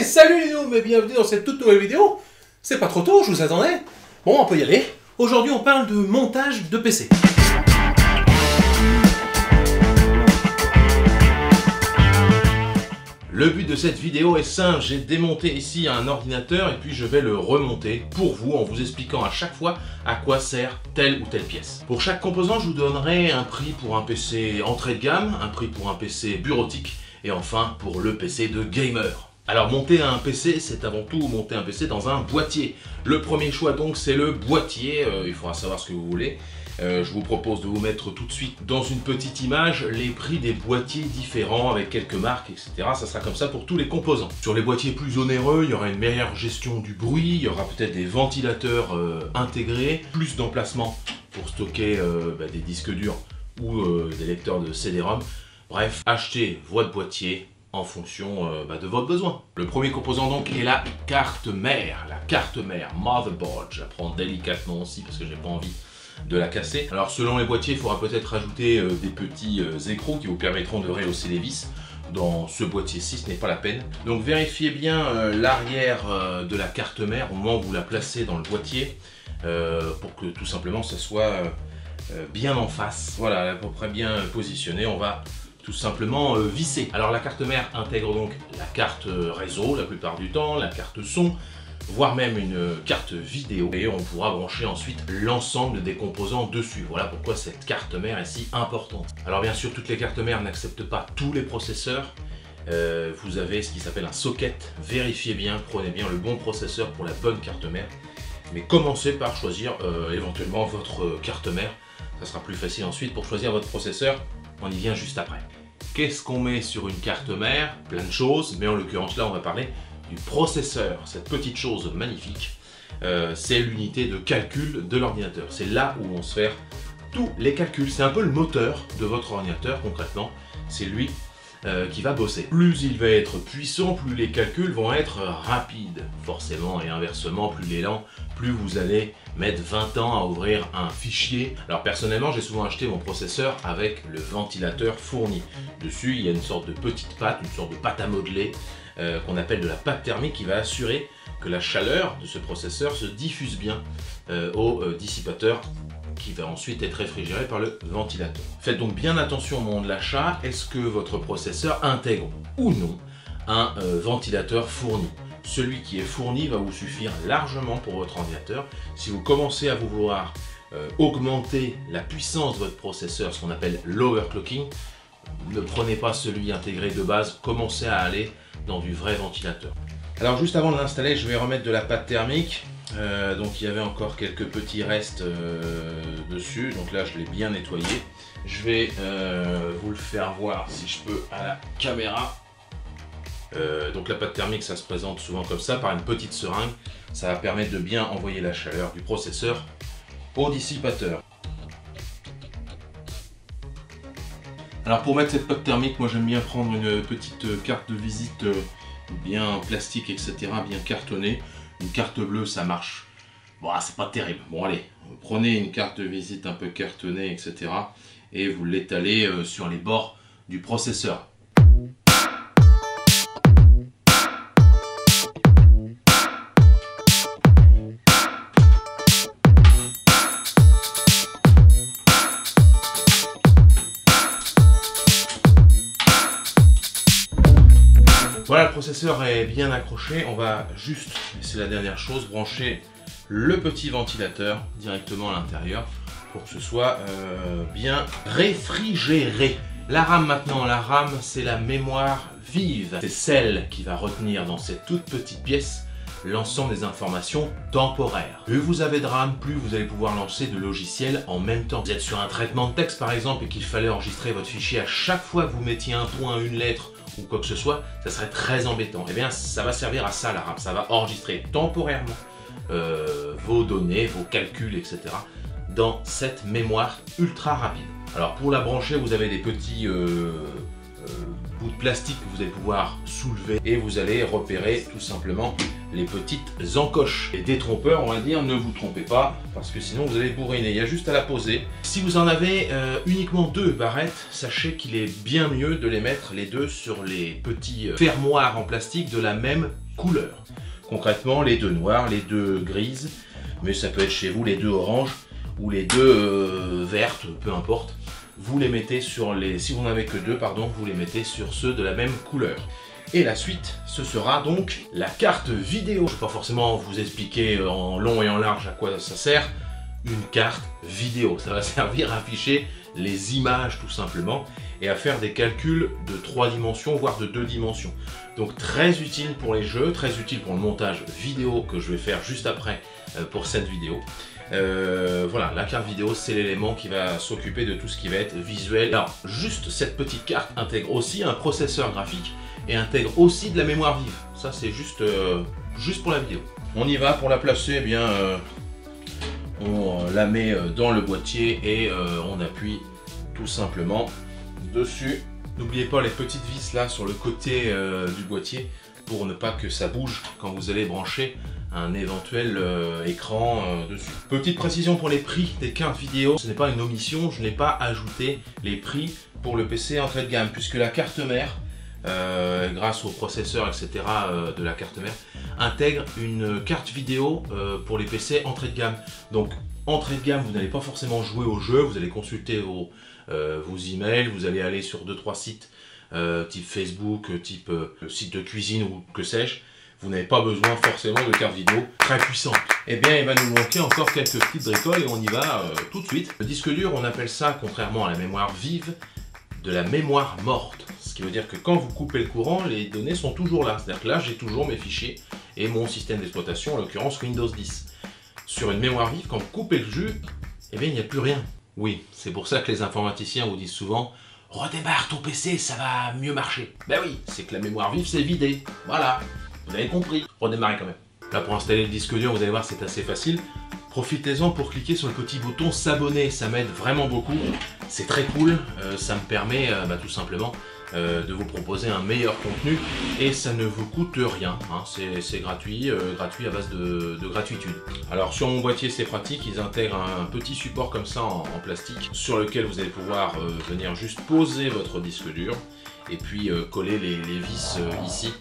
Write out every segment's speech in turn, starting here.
Hey, salut les noobs et bienvenue dans cette toute nouvelle vidéo. C'est pas trop tôt, je vous attendais. Bon, on peut y aller. Aujourd'hui, on parle de montage de PC. Le but de cette vidéo est simple, j'ai démonté ici un ordinateur et puis je vais le remonter pour vous en vous expliquant à chaque fois à quoi sert telle ou telle pièce. Pour chaque composant, je vous donnerai un prix pour un PC entrée de gamme, un prix pour un PC bureautique et enfin pour le PC de gamer. Alors monter un PC, c'est avant tout monter un PC dans un boîtier. Le premier choix donc c'est le boîtier, il faudra savoir ce que vous voulez. Je vous propose de vous mettre tout de suite dans une petite image les prix des boîtiers différents avec quelques marques, etc. Ça sera comme ça pour tous les composants. Sur les boîtiers plus onéreux, il y aura une meilleure gestion du bruit, il y aura peut-être des ventilateurs intégrés, plus d'emplacement pour stocker des disques durs ou des lecteurs de CD-ROM. Bref, achetez votre boîtier en fonction de votre besoin. Le premier composant donc est la carte mère. La carte mère, motherboard. Je la prends délicatement aussi parce que j'ai pas envie de la casser. Alors selon les boîtiers, il faudra peut-être rajouter des petits écrous qui vous permettront de rehausser les vis. Dans ce boîtier-ci, ce n'est pas la peine. Donc vérifiez bien l'arrière de la carte mère au moment où vous la placez dans le boîtier pour que tout simplement ça soit bien en face. Voilà, à peu près bien positionné. On va tout simplement visser. Alors la carte mère intègre donc la carte réseau la plupart du temps, la carte son, voire même une carte vidéo, et on pourra brancher ensuite l'ensemble des composants dessus. Voilà pourquoi cette carte mère est si importante. Alors bien sûr, toutes les cartes mères n'acceptent pas tous les processeurs. Vous avez ce qui s'appelle un socket. Vérifiez bien, prenez bien le bon processeur pour la bonne carte mère. Mais commencez par choisir éventuellement votre carte mère. Ça sera plus facile ensuite pour choisir votre processeur. On y vient juste après. Qu'est-ce qu'on met sur une carte mère? Plein de choses, mais en l'occurrence là on va parler du processeur. Cette petite chose magnifique, c'est l'unité de calcul de l'ordinateur. C'est là où vont se faire tous les calculs. C'est un peu le moteur de votre ordinateur concrètement. C'est lui qui va bosser. Plus il va être puissant, plus les calculs vont être rapides. Forcément et inversement, plus il est lent, plus vous allez mettre 20 ans à ouvrir un fichier. Alors personnellement, j'ai souvent acheté mon processeur avec le ventilateur fourni. Dessus, il y a une sorte de petite pâte, une sorte de pâte à modeler qu'on appelle de la pâte thermique qui va assurer que la chaleur de ce processeur se diffuse bien au dissipateur qui va ensuite être réfrigéré par le ventilateur. Faites donc bien attention au moment de l'achat. Est-ce que votre processeur intègre ou non un ventilateur fourni? Celui qui est fourni va vous suffire largement pour votre ordinateur. Si vous commencez à vouloir augmenter la puissance de votre processeur, ce qu'on appelle l'overclocking, ne prenez pas celui intégré de base, commencez à aller dans du vrai ventilateur. Alors juste avant de l'installer, je vais remettre de la pâte thermique. Donc il y avait encore quelques petits restes dessus, donc là je l'ai bien nettoyé. Je vais vous le faire voir si je peux à la caméra. Donc la pâte thermique, ça se présente souvent comme ça, par une petite seringue. Ça va permettre de bien envoyer la chaleur du processeur au dissipateur. Alors pour mettre cette pâte thermique, moi j'aime bien prendre une petite carte de visite bien plastique, etc., bien cartonnée. Une carte bleue, ça marche. Bon, c'est pas terrible. Bon, allez, prenez une carte de visite un peu cartonnée, etc. et vous l'étalez sur les bords du processeur. Voilà, le processeur est bien accroché. On va juste, et c'est la dernière chose, brancher le petit ventilateur directement à l'intérieur pour que ce soit bien réfrigéré. La RAM maintenant, la RAM c'est la mémoire vive. C'est celle qui va retenir dans cette toute petite pièce l'ensemble des informations temporaires. Plus vous avez de RAM, plus vous allez pouvoir lancer de logiciels en même temps. Vous êtes sur un traitement de texte par exemple et qu'il fallait enregistrer votre fichier à chaque fois que vous mettiez un point, une lettre ou quoi que ce soit, ça serait très embêtant. Et bien ça va servir à ça la RAM, ça va enregistrer temporairement vos données, vos calculs, etc. dans cette mémoire ultra rapide. Alors pour la brancher, vous avez des petits bouts de plastique que vous allez pouvoir soulever et vous allez repérer tout simplement les petites encoches. Les détrompeurs, on va dire, ne vous trompez pas parce que sinon vous allez bourriner. Il y a juste à la poser. Si vous en avez uniquement deux barrettes, sachez qu'il est bien mieux de les mettre les deux sur les petits fermoirs en plastique de la même couleur. Concrètement, les deux noires, les deux grises, mais ça peut être chez vous les deux oranges ou les deux vertes, peu importe. Vous les mettez sur les, si vous n'en avez que deux, pardon, vous les mettez sur ceux de la même couleur. Et la suite, ce sera donc la carte vidéo. Je ne vais pas forcément vous expliquer en long et en large à quoi ça sert. Une carte vidéo, ça va servir à afficher les images tout simplement et à faire des calculs de 3 dimensions voire de 2 dimensions. Donc très utile pour les jeux, très utile pour le montage vidéo que je vais faire juste après pour cette vidéo. Voilà, la carte vidéo c'est l'élément qui va s'occuper de tout ce qui va être visuel. Alors juste cette petite carte intègre aussi un processeur graphique et intègre aussi de la mémoire vive. Ça c'est juste pour la vidéo. On y va pour la placer, eh bien on la met dans le boîtier et on appuie tout simplement dessus. N'oubliez pas les petites vis là sur le côté du boîtier pour ne pas que ça bouge quand vous allez brancher un éventuel écran dessus. Petite précision pour les prix des cartes vidéo, ce n'est pas une omission, je n'ai pas ajouté les prix pour le PC entrée de gamme puisque la carte mère, grâce au processeur etc. De la carte mère, intègre une carte vidéo pour les PC entrée de gamme. Donc entrée de gamme, vous n'allez pas forcément jouer au jeu, vous allez consulter vos emails, vous allez aller sur 2-3 sites type Facebook, type site de cuisine ou que sais-je. Vous n'avez pas besoin forcément de carte vidéo très puissante. Eh bien, il va nous manquer encore quelques petites bricoles et on y va tout de suite. Le disque dur, on appelle ça, contrairement à la mémoire vive, de la mémoire morte. Ce qui veut dire que quand vous coupez le courant, les données sont toujours là. C'est-à-dire que là, j'ai toujours mes fichiers et mon système d'exploitation, en l'occurrence Windows 10. Sur une mémoire vive, quand vous coupez le jus, eh bien, il n'y a plus rien. Oui, c'est pour ça que les informaticiens vous disent souvent « Redémarre ton PC, ça va mieux marcher ». Ben oui, c'est que la mémoire vive s'est vidée. Voilà, vous avez compris. Redémarrez quand même. Là, pour installer le disque dur, vous allez voir, c'est assez facile. Profitez-en pour cliquer sur le petit bouton s'abonner, ça m'aide vraiment beaucoup. C'est très cool, ça me permet tout simplement de vous proposer un meilleur contenu et ça ne vous coûte rien, hein. C'est gratuit, gratuit à base de gratuitude. Alors sur mon boîtier c'est pratique, ils intègrent un petit support comme ça en plastique sur lequel vous allez pouvoir venir juste poser votre disque dur et puis coller les vis ici.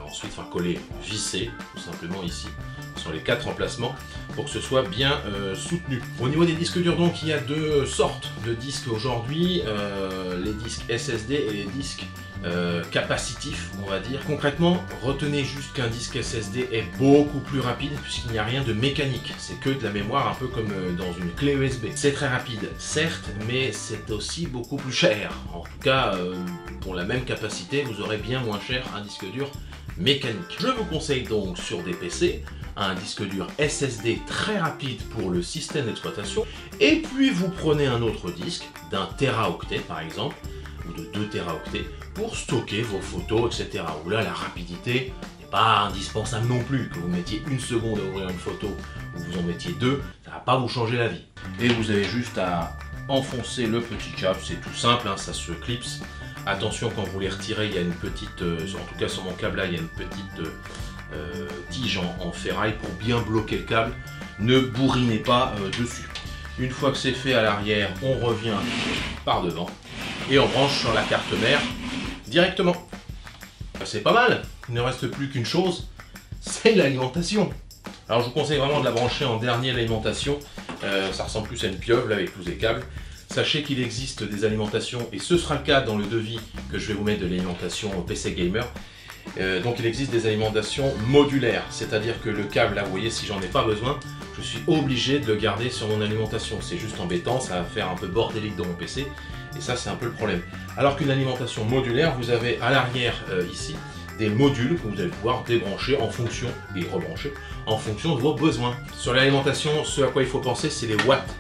Ensuite, coller, visser tout simplement ici sur les 4 emplacements pour que ce soit bien soutenu. Au niveau des disques durs, donc il y a 2 sortes de disques aujourd'hui, les disques SSD et les disques capacitifs, on va dire. Concrètement, retenez juste qu'un disque SSD est beaucoup plus rapide puisqu'il n'y a rien de mécanique, c'est que de la mémoire, un peu comme dans une clé USB. C'est très rapide, certes, mais c'est aussi beaucoup plus cher. En tout cas, pour la même capacité, vous aurez bien moins cher un disque dur mécanique. Je vous conseille donc sur des PC un disque dur SSD très rapide pour le système d'exploitation et puis vous prenez un autre disque d'un téraoctet par exemple ou de 2 téraoctets pour stocker vos photos, etc. Où là, la rapidité n'est pas indispensable non plus. Que vous mettiez 1 seconde à ouvrir une photo ou vous en mettiez 2, ça ne va pas vous changer la vie. Et vous avez juste à enfoncer le petit câble, c'est tout simple, hein, ça se clipse. Attention, quand vous les retirez, il y a une petite, en tout cas sur mon câble là, il y a une petite tige en ferraille pour bien bloquer le câble. Ne bourrinez pas dessus. Une fois que c'est fait à l'arrière, on revient par devant et on branche sur la carte mère directement. C'est pas mal, il ne reste plus qu'une chose, c'est l'alimentation. Alors je vous conseille vraiment de la brancher en dernière alimentation, ça ressemble plus à une pieuvre là, avec tous les câbles. Sachez qu'il existe des alimentations, et ce sera le cas dans le devis que je vais vous mettre de l'alimentation PC Gamer. Donc il existe des alimentations modulaires, c'est-à-dire que le câble là, vous voyez, si j'en ai pas besoin, je suis obligé de le garder sur mon alimentation. C'est juste embêtant, ça va faire un peu bordélique dans mon PC, et ça c'est un peu le problème. Alors qu'une alimentation modulaire, vous avez à l'arrière ici des modules que vous allez pouvoir débrancher en fonction et rebrancher en fonction de vos besoins. Sur l'alimentation, ce à quoi il faut penser, c'est les watts.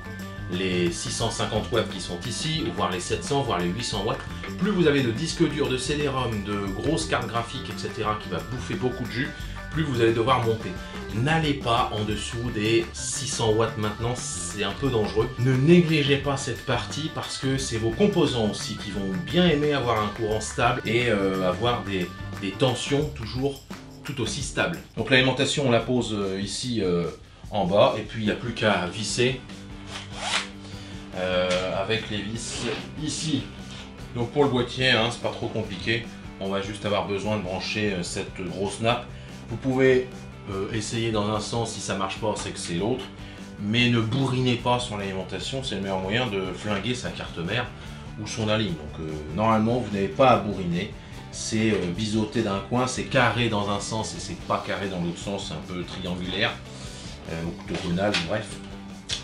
Les 650 watts qui sont ici, voire les 700, voire les 800 watts. Plus vous avez de disques durs, de CD-ROM, de grosses cartes graphiques, etc. qui va bouffer beaucoup de jus, plus vous allez devoir monter. N'allez pas en dessous des 600 watts maintenant, c'est un peu dangereux. Ne négligez pas cette partie parce que c'est vos composants aussi qui vont bien aimer avoir un courant stable et avoir des tensions toujours tout aussi stables. Donc l'alimentation on la pose ici en bas et puis il n'y a plus qu'à visser avec les vis ici. Donc pour le boîtier, hein, c'est pas trop compliqué. on va juste avoir besoin de brancher cette grosse nappe. Vous pouvez essayer dans un sens, si ça marche pas, c'est que c'est l'autre. Mais ne bourrinez pas sur l'alimentation, c'est le meilleur moyen de flinguer sa carte mère ou son aligne. Donc normalement, vous n'avez pas à bourriner. C'est biseauté d'un coin, c'est carré dans un sens et c'est pas carré dans l'autre sens, c'est un peu triangulaire, octogonal, bref.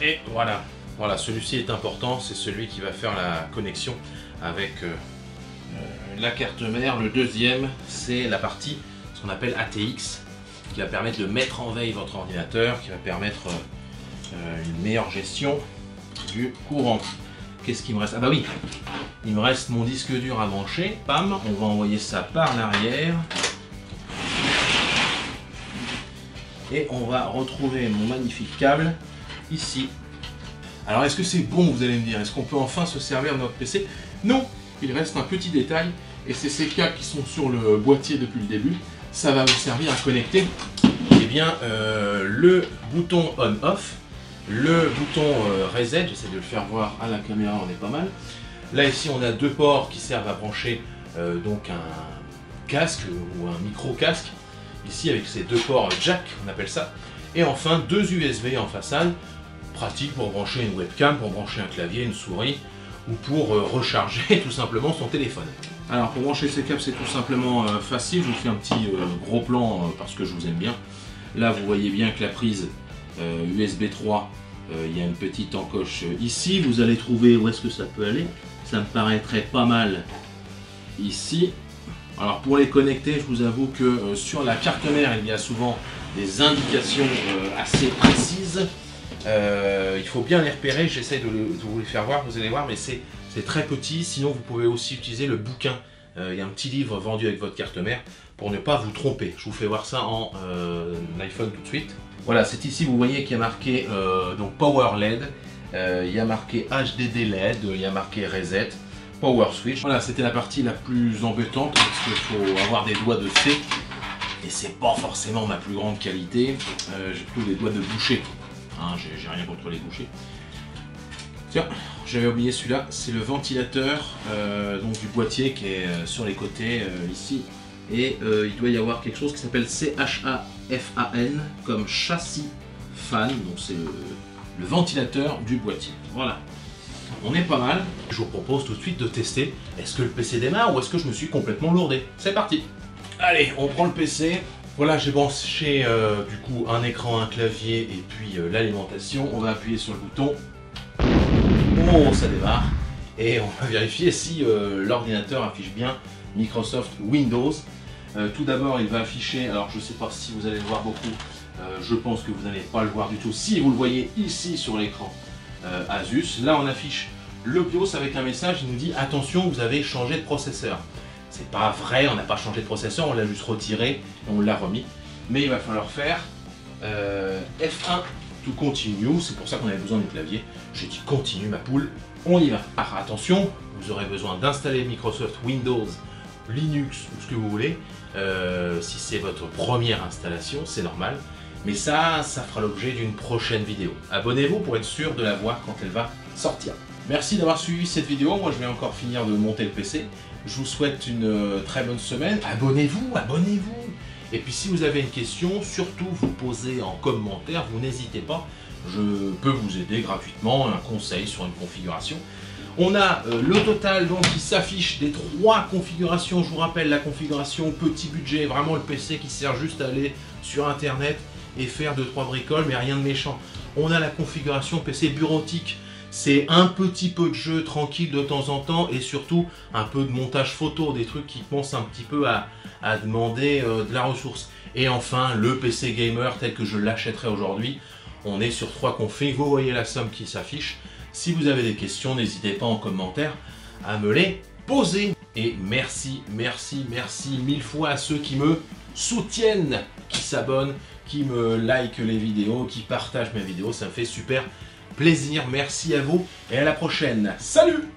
Et voilà, voilà, celui-ci est important, c'est celui qui va faire la connexion avec la carte mère. Le deuxième, c'est la partie, ce qu'on appelle ATX, qui va permettre de mettre en veille votre ordinateur, qui va permettre une meilleure gestion du courant. Qu'est-ce qu'il me reste? Ah bah oui, il me reste mon disque dur à brancher. Pam, on va envoyer ça par l'arrière. Et on va retrouver mon magnifique câble ici. Alors est-ce que c'est bon, vous allez me dire? Est-ce qu'on peut enfin se servir de notre PC? Non, il reste un petit détail. Et c'est ces câbles qui sont sur le boîtier depuis le début. Ça va vous servir à connecter eh bien, le bouton on-off. Le bouton reset, j'essaie de le faire voir à la caméra, on est pas mal. Là ici on a deux ports qui servent à brancher donc un casque ou un micro casque. Ici avec ces deux ports jack, on appelle ça. Et enfin deux USB en façade, pratique pour brancher une webcam, pour brancher un clavier, une souris ou pour recharger tout simplement son téléphone. Alors pour brancher ces câbles c'est tout simplement facile, je vous fais un petit gros plan parce que je vous aime bien. Là vous voyez bien que la prise USB 3, il y a une petite encoche ici, vous allez trouver où est-ce que ça peut aller, ça me paraîtrait pas mal ici. Alors pour les connecter, je vous avoue que sur la carte mère il y a souvent des indications assez précises, il faut bien les repérer, j'essaie de vous les faire voir, vous allez voir, mais c'est très petit, sinon vous pouvez aussi utiliser le bouquin. Il y a un petit livre vendu avec votre carte mère pour ne pas vous tromper. Je vous fais voir ça en iPhone tout de suite. Voilà, c'est ici, vous voyez qu'il y a marqué donc Power LED, il y a marqué HDD LED, il y a marqué Reset, Power Switch. Voilà, c'était la partie la plus embêtante parce qu'il faut avoir des doigts de C et c'est pas forcément ma plus grande qualité. J'ai plutôt des doigts de boucher, hein, j'ai rien contre les bouchers. Tiens, j'avais oublié celui-là, c'est le ventilateur donc du boîtier qui est sur les côtés ici. Et il doit y avoir quelque chose qui s'appelle CHAFAN, comme châssis fan, donc c'est le ventilateur du boîtier. Voilà, on est pas mal. Je vous propose tout de suite de tester, est-ce que le PC démarre ou est-ce que je me suis complètement lourdé? C'est parti. Allez, on prend le PC. Voilà, j'ai branché du coup un écran, un clavier et puis l'alimentation. On va appuyer sur le bouton. Oh, ça démarre. Et on va vérifier si l'ordinateur affiche bien Microsoft Windows. Tout d'abord, il va afficher, alors je ne sais pas si vous allez le voir beaucoup, je pense que vous n'allez pas le voir du tout, si vous le voyez ici sur l'écran Asus. Là, on affiche le BIOS avec un message, il nous dit attention, vous avez changé de processeur. C'est pas vrai, on n'a pas changé de processeur, on l'a juste retiré et on l'a remis. Mais il va falloir faire F1 to continue, c'est pour ça qu'on avait besoin du clavier. J'ai dit continue ma poule, on y va. Alors attention, vous aurez besoin d'installer Microsoft Windows, Linux ou ce que vous voulez. Si c'est votre première installation, c'est normal. Mais ça fera l'objet d'une prochaine vidéo. Abonnez-vous pour être sûr de la voir quand elle va sortir. Merci d'avoir suivi cette vidéo. Moi, je vais encore finir de monter le PC. Je vous souhaite une très bonne semaine. Abonnez-vous, abonnez-vous. Et puis, si vous avez une question, surtout vous posez en commentaire. Vous n'hésitez pas. Je peux vous aider gratuitement. Un conseil sur une configuration. On a le total donc qui s'affiche des 3 configurations. Je vous rappelle la configuration petit budget, vraiment le PC qui sert juste à aller sur internet et faire 2-3 bricoles, mais rien de méchant. On a la configuration PC bureautique, c'est un petit peu de jeu tranquille de temps en temps et surtout un peu de montage photo, des trucs qui commencent un petit peu à demander de la ressource. Et enfin le PC gamer tel que je l'achèterai aujourd'hui. On est sur 3 configs, vous voyez la somme qui s'affiche. Si vous avez des questions, n'hésitez pas en commentaire à me les poser. Et merci, merci, merci 1000 fois à ceux qui me soutiennent, qui s'abonnent, qui me likent les vidéos, qui partagent mes vidéos. Ça me fait super plaisir. Merci à vous et à la prochaine. Salut!